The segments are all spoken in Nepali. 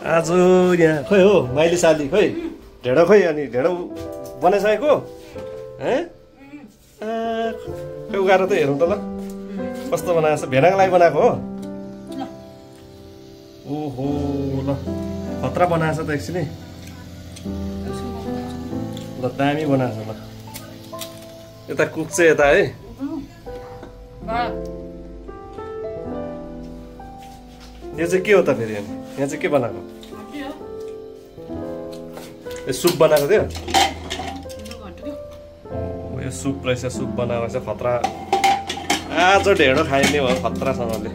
आज यहाँ खोइ हो माइली साली खोइ ढेँडो खोइ अनि ढेँडो बनाइसकेको खोइ उगाएर त हेरौँ त ल कस्तो बनाएको छ भेनाको लागि बनाएको हो ओहो ल खतरा बनाएको छ त एकछिन ल दामी बनाएको छ ल यता कुक चाहिँ यता है यो चाहिँ के हो त फेरि यहाँ चाहिँ के बनाएको सुप बनाएको थियो यो सुप रहेछ सुप बनाएको रहेछ खतरा आज ढेँडो खाइने भयो खतरासँगले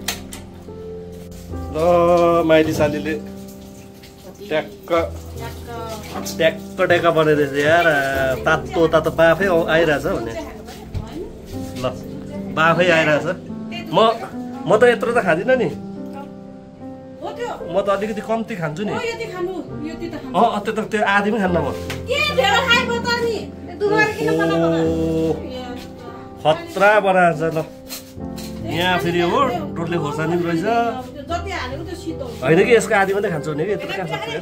ल माइली सालीले ट्याक्क ट्याक्क बनाइदिएछ यार तातो तातो बाफै आइरहेछ भने ल बाफै आइरहेछ म त यत्रो त खाँदिनँ नि म त अलिकति कम्ती खान्छु नि त्यो आधी पनि खान्न म खतरा बनाएको छ ल यहाँ फेरि हो डल्ले खोर्सानी पनि रहेछ होइन कि यसको आधी मात्रै खान्छु भने कि यत्रो कहाँ सक्छु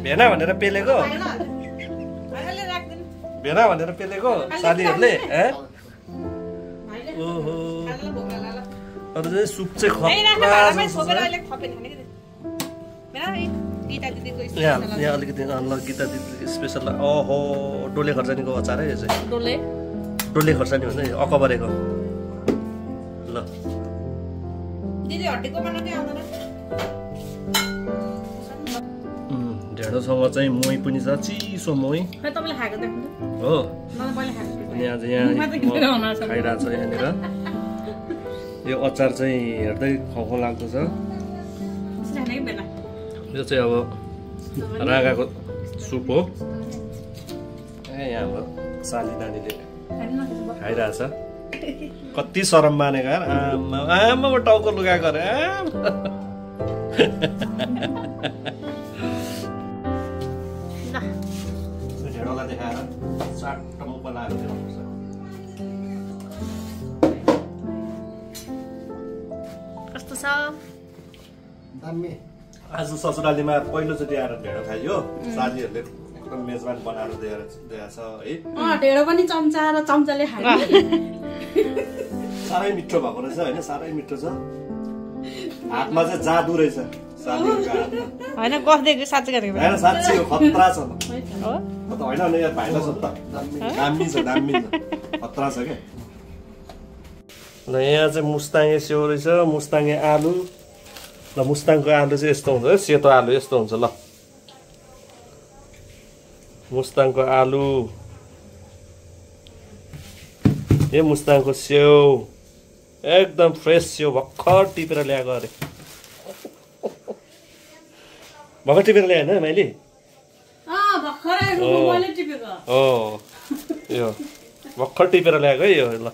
भेना भनेर पेलेको भेना भनेर पेलेको सालीहरूले ओहो अन्त चाहिँ सुप चाहिँ यहाँ अलिकति ल गीता दिदी स्पेसल ओहो डोले खोर्सानीको अचार है यो चाहिँ डोले खोर्सानी भन्छ नि अकबरेको ल ढेँडोसँग चाहिँ मोही पनि छ चिसो मोही हो अनि आज यहाँ खाइरहेको छ यहाँनिर यो अचार चाहिँ हेर्दै खाउ लाग्दो छ यो चाहिँ अब राँगाको सुप हो यहाँ हाम्रो साली नानीले खाइरहेछ कति सरम मानेको यार आमा टाउको लुगाएको अरे ढेँडोलाई देखाएर चाट्ट मुख बनाएर कस्तो छ दामी आज ससुरालीमा पहिलोचोटि आएर ढेँडो खाइयो सालीहरूले एकदम मेजबान बनाएर दिएको छ है ढेँडो पनि चम्चा र चम्चाले खायो साह्रै मिठो भएको रहेछ होइन साह्रै मिठो छ हातमा चाहिँ जादु रहेछ सालीहरूको हातमा होइन गफदेखि साँच्चै गरेको होइन साँच्चै हो खतरा छ हो त होइन भने यहाँ भाइला छ नि त दामी छ खतरा छ क्या ल यहाँ चाहिँ मुस्ताङे स्याउ रहेछ मुस्ताङे आलु ल मुस्ताङको आलु चाहिँ यस्तो हुन्छ है सेतो आलु यस्तो हुन्छ ल मुस्ताङको आलु यो मुस्ताङको स्याउ एकदम फ्रेस स्याउ भर्खर टिपेर ल्याएको अरे भर्खर टिपेर ल्याएन मैले हो यो भर्खर टिपेर ल्याएको है यो ल